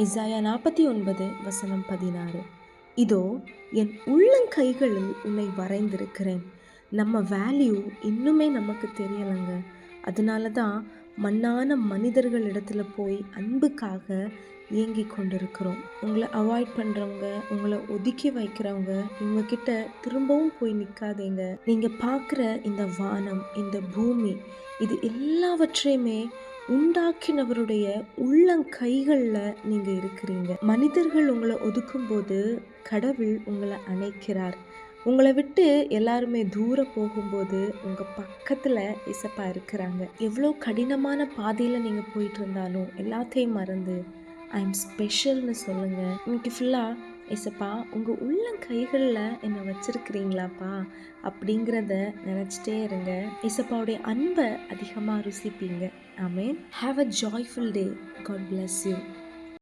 எசாயா 49:16. இதோ என் உள்ளங்கைகளில் உன்னை வரைந்திருக்கிறேன். நம்ம வேல்யூ இன்னுமே நமக்கு தெரியலைங்க. அதனால தான் மண்ணான மனிதர்களிடத்துல போய் அன்புக்காக ஏங்கி கொண்டிருக்கிறோம். உங்களை அவாய்ட் பண்ணுறவங்க, உங்களை ஒதுக்கி வைக்கிறவங்க, இவங்கக்கிட்ட திரும்பவும் போய் நிற்காதீங்க. நீங்கள் பார்க்குற இந்த வானம், இந்த பூமி, இது எல்லாவற்றையுமே உண்டாக்கினவருடைய உள்ளங்கைகளில் நீங்கள் இருக்கிறீங்க. மனிதர்கள் உங்களை ஒதுக்கும்போது கடவுள் உங்களை அணைக்கிறார். உங்களை விட்டு எல்லாருமே தூரம் போகும்போது உங்கள் பக்கத்தில் இசப்பா இருக்கிறாங்க. எவ்வளோ கடினமான பாதையில் நீங்கள் போயிட்டு இருந்தாலும் எல்லாத்தையும் மறந்து ஐ எம் ஸ்பெஷல்னு சொல்லுங்கள். இன்னைக்கு ஃபுல்லாக இசப்பா உங்கள் உள்ளங்கைகளில் என்னை வச்சிருக்கிறீங்களாப்பா அப்படிங்கிறத நினச்சிட்டே இருங்க. இசப்பாவுடைய அன்பை அதிகமாக ருசிப்பீங்க. Amen. Have a joyful day. God bless you.